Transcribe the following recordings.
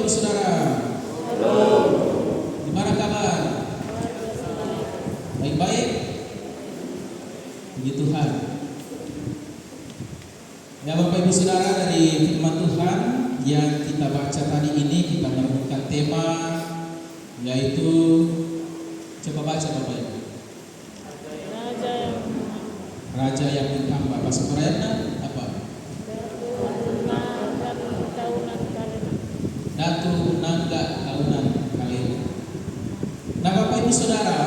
Ibu Saudara? Gimana kabar? Baik-baik? Puji Tuhan. Ya Bapak Ibu Saudara, dari firman Tuhan yang kita baca tadi ini, kita menemukan tema, yaitu, coba baca Bapak Ibu. Raja yang menghamba. Bahasa Koreanya apa? Datu Nangga Kaunan Kalena. Nah Bapak Ibu Saudara,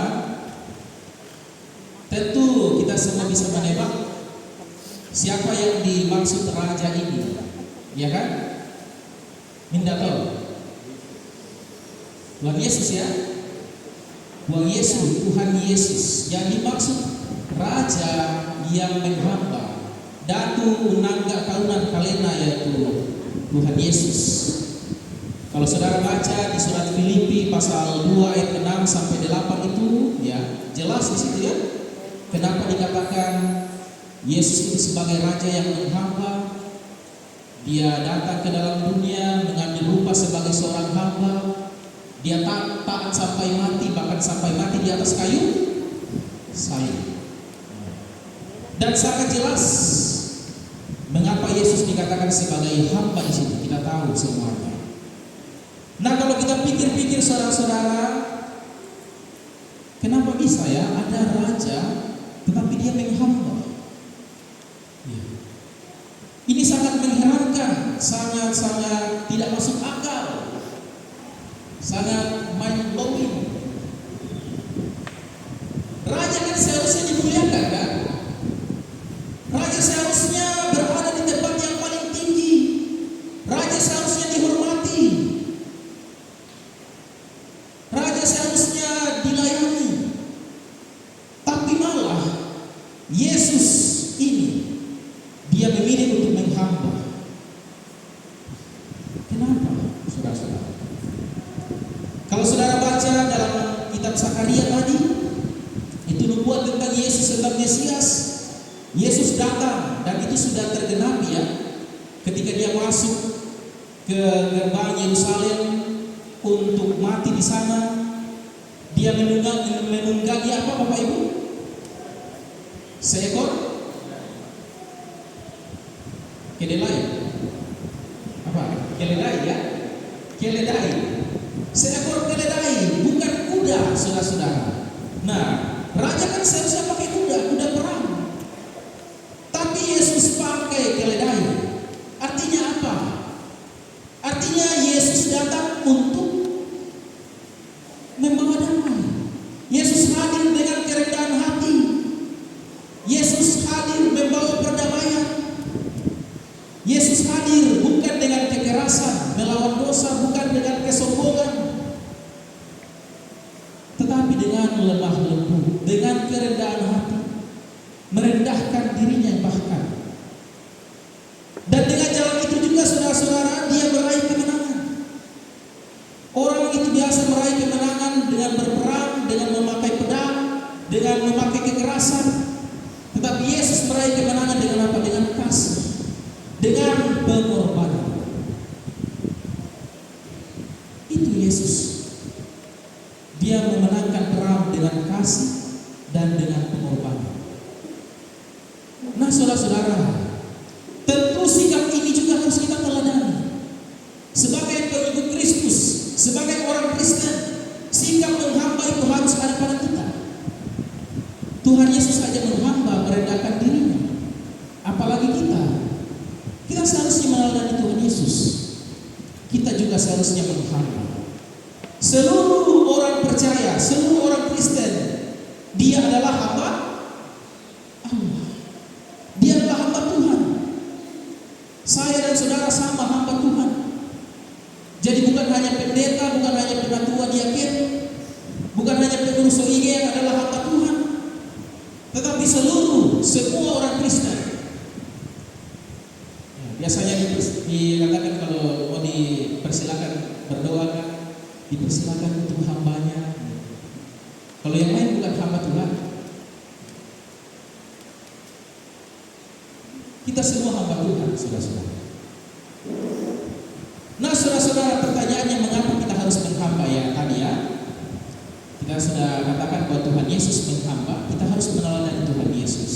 tentu kita semua bisa menebak siapa yang dimaksud raja ini, ya kan? Minta tahu. Tuhan Yesus ya, Tuhan Yesus, Tuhan Yesus yang dimaksud raja yang menghamba. Datu Nangga Kaunan Kalena, yaitu Tuhan Yesus. Kalau saudara baca di surat Filipi pasal 2 ayat 6 sampai 8 itu, ya jelas di situ ya. Kenapa dikatakan Yesus itu sebagai raja yang menghamba? Dia datang ke dalam dunia mengambil rupa sebagai seorang hamba. Dia taat sampai mati, bahkan sampai mati di atas kayu salib. Dan sangat jelas mengapa Yesus dikatakan sebagai hamba di situ. Kita tahu semuanya. Nah, kalau kita pikir-pikir saudara-saudara, kenapa bisa ya ada raja tetapi dia menghamba? Ya. Ini sangat mengherankan, sangat tidak masuk akal, sangat mind blowing. Raja kan seharusnya dimuliakan kan? Raja seharusnya berada di tempat yang paling tinggi. Raja seharusnya dihormati. Raja seharusnya dilayani. Tapi malah Yesus ini dia memilih untuk menghamba. Kenapa, saudara-saudara? Kalau saudara baca dalam kitab Zakaria tadi, itu nubuat tentang Yesus, tentang Mesias. Yesus datang dan itu sudah tergenapi ya. Ketika dia masuk ke gerbang Yerusalem untuk mati di sana, dia menunggangi apa Bapak Ibu? Seekor keledai. Apa? Keledai ya? Keledai. Seekor keledai, bukan kuda, saudara-saudara. Nah, raja kan seharusnya pakai kuda perang. Tapi Yesus pakai keledai. Artinya apa? Artinya Yesus datang untuk membawa damai. Yesus hadir dengan kerendahan hati. Yesus hadir membawa perdamaian. Yesus hadir bukan dengan kekerasan, melawan dosa, bukan dengan kesombongan, tetapi dengan lemah lembut, dengan kerendahan hati, merendahkan dirinya bahkan. Dan dengan jalan itu juga saudara-saudara, dia meraih kemenangan. Orang itu biasa meraih kemenangan dengan berperang, dengan memakai pedang, dengan memakai kekerasan. Tetapi Yesus meraih kemenangan dengan apa? Dengan kasih, dengan pengorbanan. Itu Yesus. Dia memenangkan perang dengan kasih dan dengan pengorbanan. Nah saudara-saudara, tentu sikap ini juga harus kita teladani. Sebagai pengikut Kristus, sebagai orang Kristen, sikap menghamba itu harus ada pada kita. Tuhan Yesus saja menghamba, merendahkan dirinya. Apalagi kita. Kita seharusnya meneladani Tuhan Yesus. Kita juga seharusnya menghamba. Seluruh orang percaya, seluruh orang Kristen, dia adalah hamba Allah. Dia adalah hamba Tuhan. Saya dan saudara sama hamba Tuhan. Jadi bukan hanya pendeta, bukan hanya penatua diaken, bukan hanya pengurus OIG yang adalah hamba Tuhan, tetapi semua orang Kristen. Biasanya dikatakan kalau mau dipersilakan berdoa kan, dipersilakan untuk hambanya. Kalau yang lain bukan hamba Tuhan. Kita semua hamba Tuhan, saudara-saudara. Nah, saudara-saudara, pertanyaannya Kita sudah katakan bahwa Tuhan Yesus menghamba, kita harus meneladani Tuhan Yesus.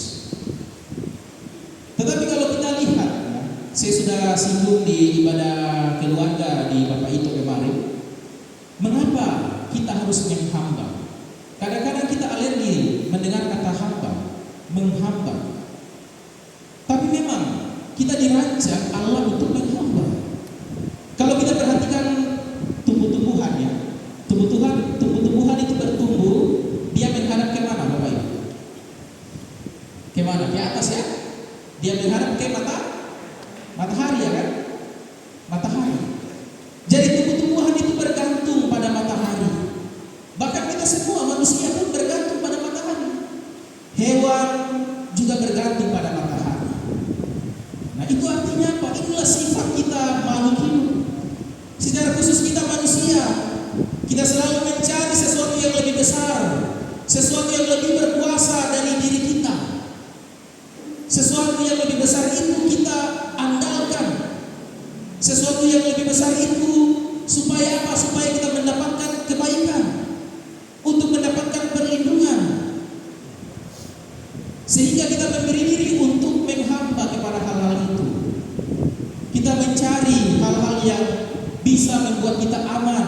Tetapi kalau kita lihat, ya, saya sudah singgung di ibadah keluarga di Bapak Ito kemarin, mengapa kita harus menghamba? Kadang-kadang kita alergi mendengar kata hamba, menghamba. Tapi memang kita dirancang Allah untuk menghamba. Kalau kita perhatikan tumbuh-tumbuhan, ya, tumbuh-tumbuhan itu bertumbuh, dia menghadap ke mana, Bapak Ibu? Ke mana? Ke atas, ya? Dia menghadap ke matahari, ya kan? Matahari. Jadi tumbuh-tumbuhan itu bergantung pada matahari. Bahkan kita semua manusia pun bergantung pada matahari. Hewan juga bergantung pada matahari. Nah, itu artinya apa? Inilah sifat kita makhluk hidup. Secara khusus kita manusia, kita selalu mencari sesuatu yang lebih besar, sesuatu yang lebih berkuasa dari diri kita. Sesuatu yang lebih besar itu kita andalkan. Sesuatu yang lebih besar itu supaya apa? Supaya kita mendapatkan kebaikan, untuk mendapatkan perlindungan. Sehingga kita memberi diri untuk menghamba kepada hal-hal itu. Kita mencari hal-hal yang bisa membuat kita aman,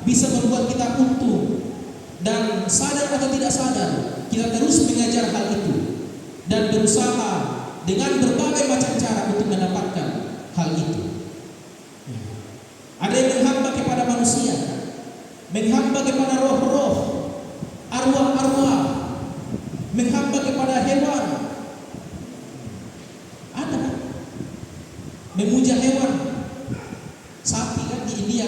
bisa membuat kita utuh. Dan sadar atau tidak sadar, kita terus mengajar hal itu dan berusaha dengan berbagai macam cara untuk mendapatkan hal itu. Ada yang menghamba kepada manusia, menghamba kepada roh-roh, arwah-arwah, menghamba kepada hewan. Ada kan? Memuja hewan. Sapi kan di India.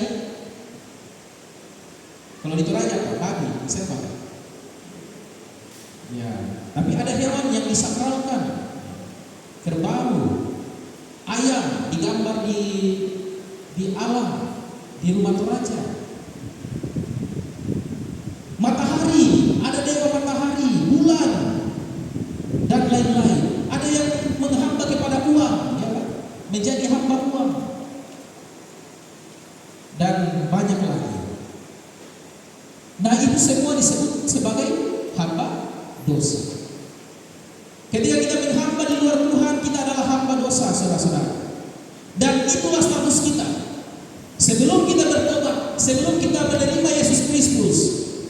Kalau di Toraja apa? Babi, siapa? Ya, tapi ada hewan yang disakralkan. Kerbau, ayam digambar di alam, di rumah Toraja. Matahari, ada dewa matahari, bulan, dan lain-lain. Ada yang menghamba kepada uang, ya, menjadi hamba uang, dan banyak lagi. Nah, itu semua disebut sebagai hamba dosa. Ketika kita menghamba di luar Tuhan, kita adalah hamba dosa, saudara-saudara. Dan itulah status kita. Sebelum kita bertobat, sebelum kita menerima Yesus Kristus,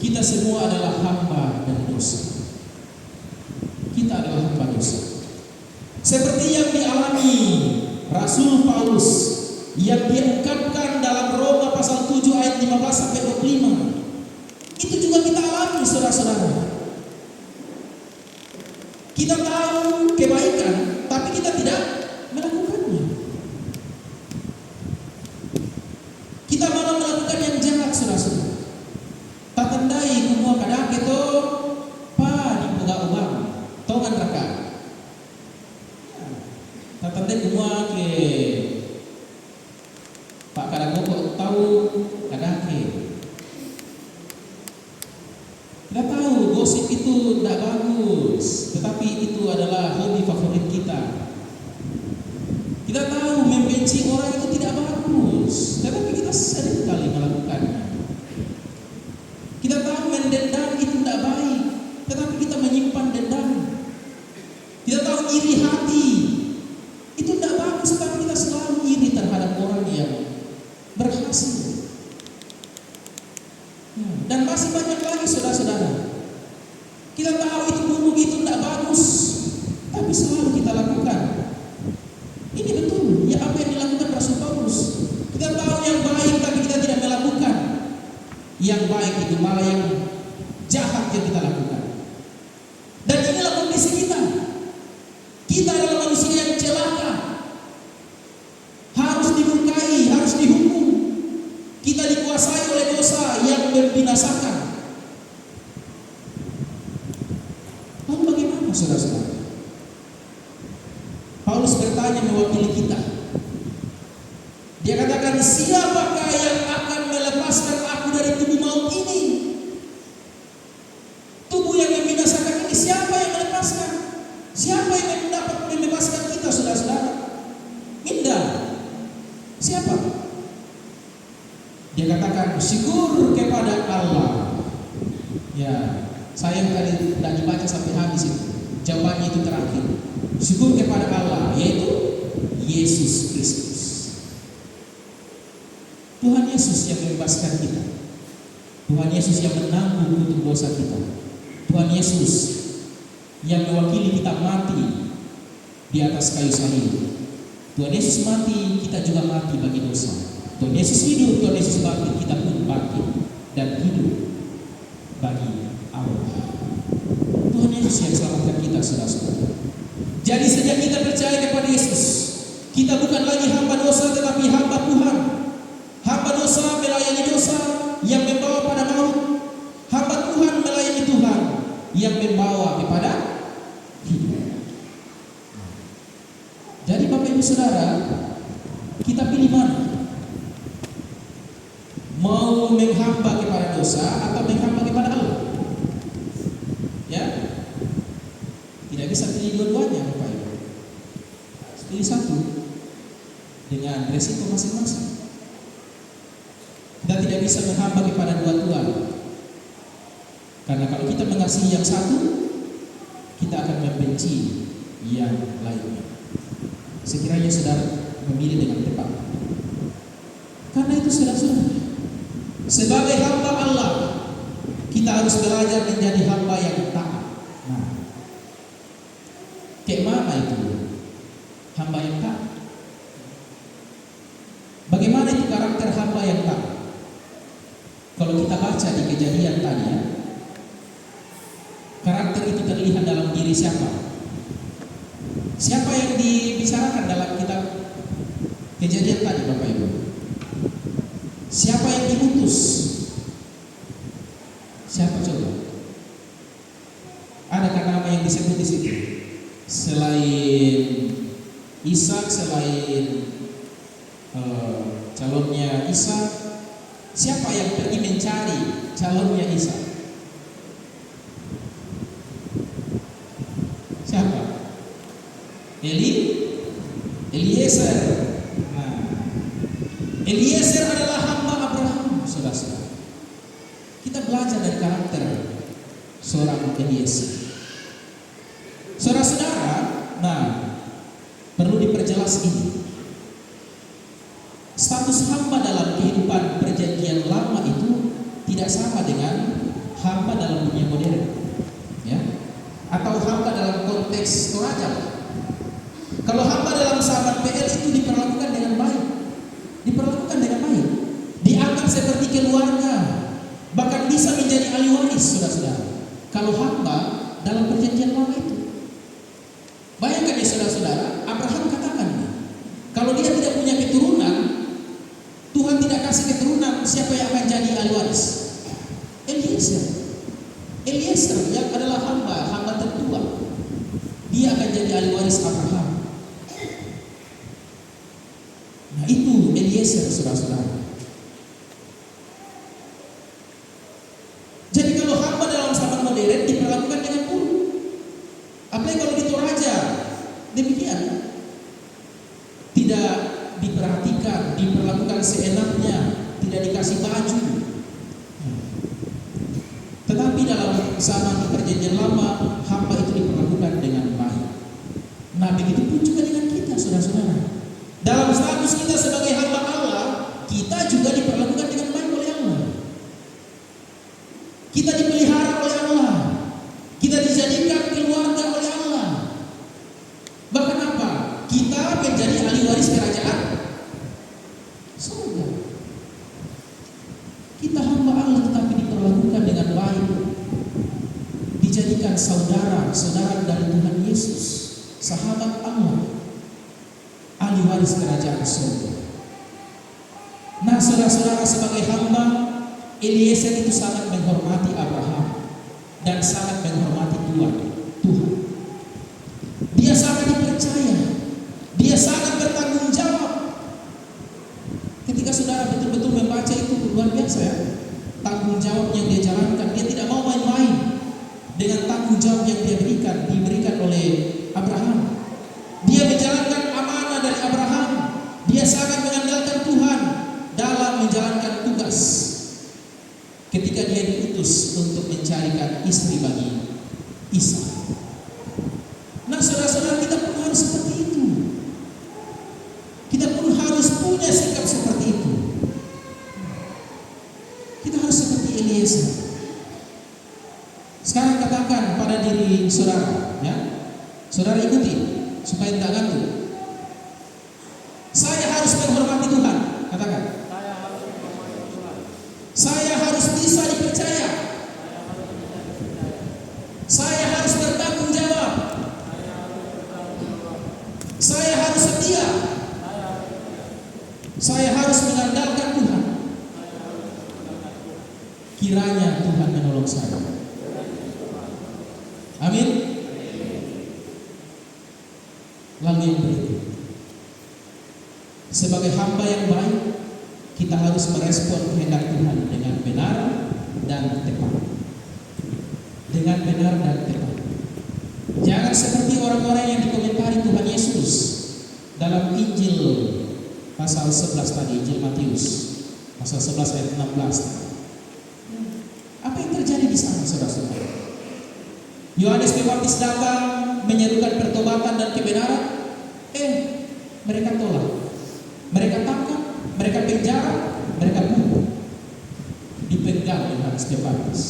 kita semua adalah hamba dan dosa. Kita adalah hamba dosa. Seperti yang dialami Rasul Paulus, yang diungkapkan dalam Roma pasal 7 ayat 15 sampai 25. Itu juga kita alami, saudara-saudara. Kita tahu kebaikan, tapi kita tidak melakukannya. Kita malah melakukan yang jahat, saudara-saudara. Tatandai kumua kadang itu pa di buka ubang, tongan raka. Tatandai kumua ke Pak kadang kok tahu kadang ke. Kita tahu gosip itu tidak bagus, tetapi itu adalah hobi favorit kita. Kita tahu membenci orang itu tidak bagus, tetapi kita sering kali melakukannya. Kita tahu mendendam itu tidak baik, tetapi kita menyimpan dendam. Kita tahu iri hati itu tidak bagus, tetapi kita selalu iri terhadap orang yang berhasil. Dan masih banyak lagi, saudara-saudara. Kita tahu itu buruk, itu tidak bagus, tapi selalu kita lakukan. Ini betul, ya apa yang dilakukan Rasul Paulus. Kita tahu yang baik, tapi kita tidak melakukan. Yang baik itu malah yang jahat yang kita lakukan. Dan inilah kondisi kita. Kita adalah manusia yang celaka, harus dimurkai, harus dihukum. Kita dikuasai oleh dosa yang membinasakan. Lalu bagaimana, saudara-saudara? Paulus bertanya mewakili kita. Dia katakan, siapakah yang akan melepaskan aku dari tubuh maut ini? Tubuh yang membinasakan ini, siapa yang melepaskan? Siapa yang dapat membebaskan kita, saudara-saudara? Indah. Siapa? Dia katakan, syukur kepada Allah Ya, saya tadi tidak dibaca sampai habis itu. Jawabannya itu terakhir. Syukur kepada Allah, yaitu Yesus Kristus. Tuhan Yesus yang membebaskan kita. Tuhan Yesus yang menanggung untuk dosa kita. Tuhan Yesus yang mewakili kita mati di atas kayu salib. Tuhan Yesus mati, kita juga mati bagi dosa. Tuhan Yesus hidup, Tuhan Yesus bangkit, kita pun bangkit dan hidup bagi Allah. Tuhan Yesus yang selamatkan kita, saudara-saudara. Jadi sejak kita percaya kepada Yesus, kita bukan lagi hamba dosa, tetapi hamba Tuhan. Hamba dosa melayani dosa yang membawa pada maut. Hamba Tuhan melayani Tuhan yang membawa kepada hidup. Jadi Bapak Ibu Saudara, kita pilih mana? Mau menghamba kepada dosa atau menghamba kepada Allah? Ya, tidak bisa pilih dua-duanya, Bapak Ibu. Pilih satu dengan resiko masing-masing. Kita tidak bisa menghamba kepada dua Tuhan, karena kalau kita mengasihi yang satu, kita akan membenci yang lainnya. Sekiranya saudara memilih dengan tepat. Karena itu saudara-saudara, sebagai hamba Allah, kita harus belajar menjadi hamba yang taat. Nah, kayak mana itu hamba yang taat? Bagaimana itu karakter hamba yang taat? Kalau kita baca di Kejadian tadi ya, karakter itu terlihat dalam diri siapa? Siapa yang dibicarakan dalam kitab Kejadian tadi, Bapak Ibu? Siapa yang diutus? Siapa coba? Adakah nama yang disebut di situ? Selain Ishak, selain calonnya Ishak, siapa yang pergi mencari calonnya Ishak? Siapa? Eliezer. Nah, Eliezer adalah hamba Abraham, saudara-saudara. Kita belajar dari karakter seorang Eliezer. Saudara-saudara, nah, perlu diperjelas ini. Status hamba dalam kehidupan perjanjian lama itu tidak sama dengan hamba dalam dunia modern, ya, atau hamba dalam konteks toraja. Kalau hamba dalam zaman PL itu diperlakukan dengan baik, dianggap seperti keluarga, bahkan bisa menjadi ahli waris, saudara-saudara. Kalau hamba dalam perjanjian lama itu, bayangkan ya saudara-saudara, Abraham katakan, kalau dia tidak punya keturunan, Tuhan tidak kasih keturunan, siapa yang akan jadi ahli waris? Eliezer yang adalah hamba tertua, dia akan jadi ahli waris Abraham. Nah itu Eliezer, saudara-saudara. Jadi kalau hamba dalam zaman modern diperlakukan dengan buruk, apalagi kalau di Toraja demikian, tidak diperhatikan, diperlakukan seenaknya, tidak dikasih baju. Tetapi dalam zaman perjanjian lama, hamba itu diperlakukan dengan baik. Nah begitu pun juga dengan kita, saudara-saudara. Dalam status kita sebagai hamba Allah, kita juga diperlakukan dengan baik oleh Allah. Kita dipelihara oleh Allah. Kita dijadikan keluarga oleh Allah. Bahkan apa? Kita menjadi ahli waris kerajaan surga. Kita hamba Allah tetapi diperlakukan dengan baik. Dijadikan saudara dari Tuhan Yesus, sahabat Allah, ahli waris kerajaan surga. Nah saudara-saudara, sebagai hamba, Eliezer itu sangat menghormati Abraham dan sangat menghormati Tuhan. Dia sangat dipercaya, dia sangat bertanggung jawab. Ketika saudara betul-betul membaca itu luar biasa ya, tanggung jawab yang dia jalankan. Dia tidak mau main-main dengan tanggung jawab yang diberikan oleh Abraham. Dia menjalankan amanah dari Abraham. Dia sangat mengandalkan Tuhan dalam menjalankan tugas. Ketika dia diutus untuk mencarikan istri bagi Ishak. Nah, saudara-saudara, kita pun harus seperti itu. Kita pun harus punya sikap seperti itu. Kita harus seperti Eliezer. Sekarang katakan pada diri saudara, ya, saudara ikuti supaya tidak gantung. Saya harus menghormati Tuhan. Katakan. Saya harus bisa dipercaya. Saya harus bertanggung jawab. Saya harus setia. Saya harus mengandalkan Tuhan. Kiranya Tuhan menolong saya. Amin. Lalu yang berikut, sebagai hamba yang baik, kita harus merespon kehendak Tuhan dengan benar dan tepat. Dengan benar dan tepat. Jangan seperti orang-orang yang dikomentari Tuhan Yesus dalam Injil pasal 11 tadi, Injil Matius pasal 11 ayat 16. Apa yang terjadi di sana, saudara-saudara? Yohanes Pembaptis datang menyerukan pertobatan dan kebenaran. Mereka tolak. Mereka tangkap, mereka penjara, mereka bunuh. Dipenggal Yohanes Pembaptis.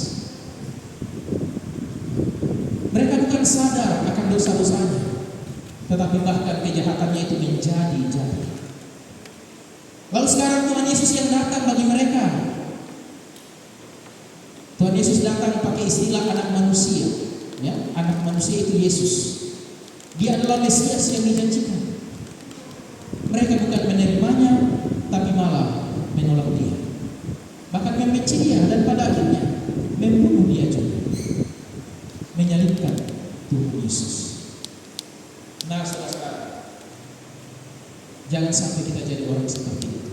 Mereka bukan sadar akan dosa-dosanya, tetapi bahkan kejahatannya itu menjadi-jadi. Lalu sekarang Tuhan Yesus yang datang bagi mereka. Tuhan Yesus datang pakai istilah anak manusia. Ya, anak manusia itu Yesus. Dia adalah Mesias yang dijanjikan. Mereka bukan menerimanya, tapi malah menolak dia. Bahkan membenci dia dan pada akhirnya membunuh dia juga. Menyalibkan Tuhan Yesus. Nah, saudara, jangan sampai kita jadi orang seperti itu.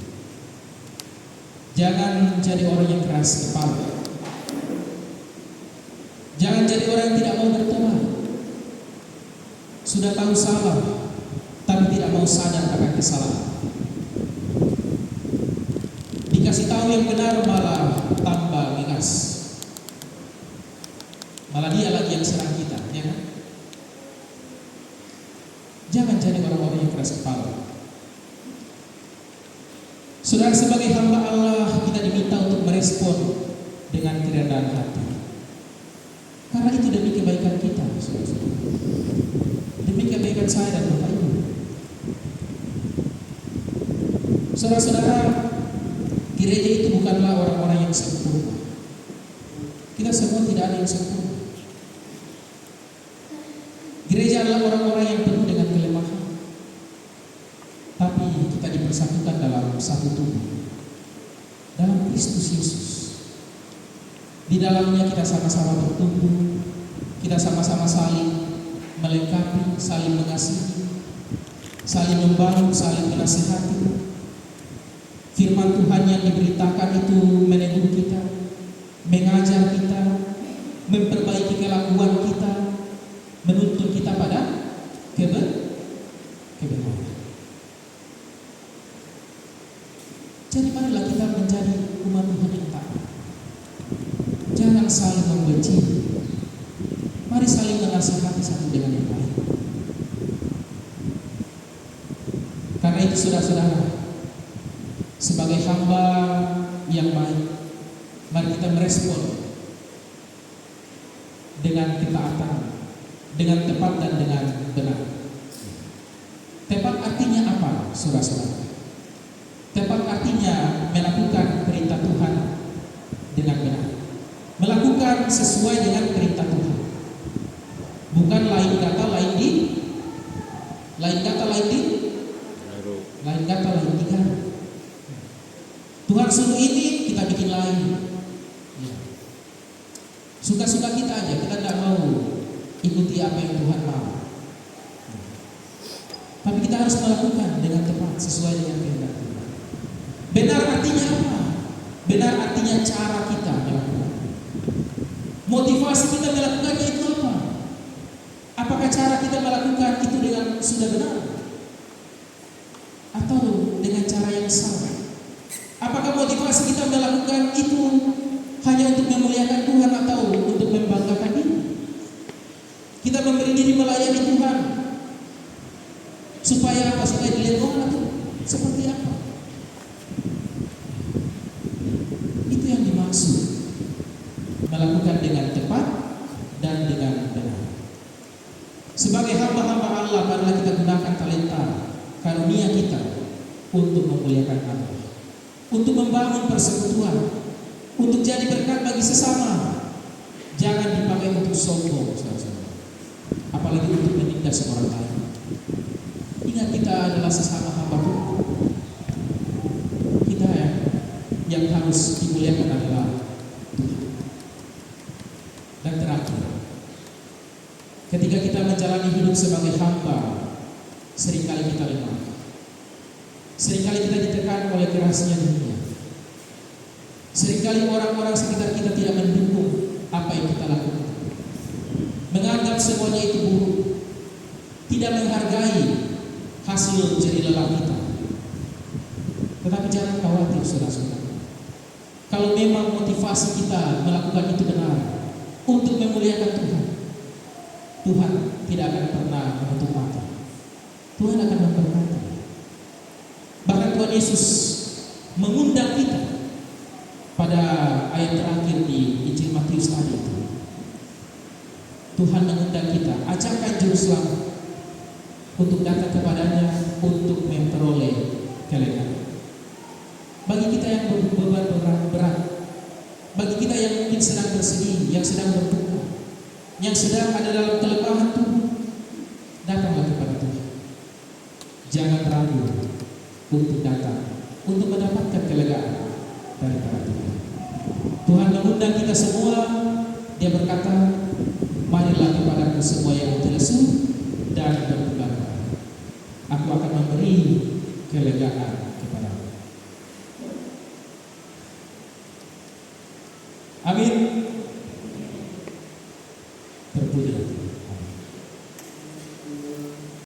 Jangan jadi orang yang keras kepala. Jangan jadi orang yang tidak mau bertobat. Sudah tahu salah, tapi tidak mau sadar akan kesalahan. Dikasih tahu yang benar malah tambah ngegas. Malah dia lagi yang serang kita, ya kan? Jangan jadi orang-orang yang keras kepala. Saudara, sebagai hamba Allah, kita diminta untuk merespon dengan kerendahan hati. Karena itu demi kebaikan kita, saudara-saudara. Demi kebaikan saya dan Bapak Ibu. Saudara-saudara, gereja itu bukanlah orang-orang yang sempurna. Kita semua tidak ada yang sempurna. Gereja adalah orang-orang yang penuh dengan kelemahan. Tapi kita dipersatukan dalam satu tubuh, dalam Kristus Yesus. Di dalamnya kita sama-sama bertumbuh, kita sama-sama saling melengkapi, saling mengasihi, saling membangun, saling menasihati. Firman Tuhan yang diberitakan itu meneguh kita, mengajar kita, memperbaiki kelakuan kita, menuntun kita pada kebenaran. Jadi marilah kita menjadi umat Tuhan yang taat. Jangan saling membenci. Mari saling menasihati satu dengan yang lain. Karena itu, saudara-saudara, sebagai hamba yang baik, mari kita merespon dengan ketaatan, dengan tepat dan dengan benar. Tepat artinya apa, saudara-saudara? Tepat artinya melakukan perintah Tuhan dengan benar. Melakukan sesuai dengan perintah Tuhan. Bukan lain kata lain digaruk. Tuhan suruh ini, kita bikin lain. Suka-suka kita aja, kita tidak mau ikuti apa yang Tuhan mau. Tapi kita harus melakukan dengan tepat sesuai dengan kehendak Tuhan. Benar artinya apa? Benar artinya cara kita melakukan. Motivasi kita melakukannya itu apa? Apakah cara kita melakukan itu dengan sudah benar? Atau dengan cara yang salah? Apakah motivasi kita melakukan itu hanya untuk memuliakan Tuhan Kita memberi diri melayani Tuhan. Supaya apa? Supaya dilihat orang itu seperti apa. Itu yang dimaksud. Melakukan dengan tepat dan dengan benar. Sebagai hamba-hamba Allah, marilah kita gunakan talenta, karunia kita untuk memuliakan Allah, untuk membangun persekutuan, untuk jadi berkat bagi sesama. Jangan dipakai untuk sombong, saudara-saudara. Apalagi untuk menindas orang lain. Ingat, kita adalah sesama hamba Tuhan. Kita yang harus dimuliakan adalah Tuhan. Dan terakhir, ketika kita menjalani hidup sebagai hamba, seringkali kita lemah. Seringkali kita ditekan oleh kerasnya dunia. Seringkali orang-orang sekitar kita tidak mendukung apa yang kita lakukan, menganggap semuanya itu buruk, tidak menghargai hasil jerih lelah kita. Tetapi jangan khawatir, saudara-saudara. Kalau memang motivasi kita melakukan itu benar untuk memuliakan Tuhan, Tuhan tidak akan pernah menutup mata. Tuhan akan memberkati. Bahkan Tuhan Yesus mengundang kita pada ayat terakhir di Injil Matius tadi itu. Tuhan mengundang kita, ajakkan juru selamat untuk datang kepadanya untuk memperoleh kelegaan. Bagi kita yang beban berat, bagi kita yang mungkin sedang bersedih, yang sedang berduka, yang sedang ada dalam kelemahan tubuh, datanglah kepada Tuhan. Jangan ragu untuk datang, untuk mendapatkan kelegaan daripada Tuhan. Tuhan mengundang kita semua. Dia berkata, marilah kepadaku semua yang letih lesu dan berbeban berat, aku akan memberi kelegaan kepadamu. Amin. Terpuji.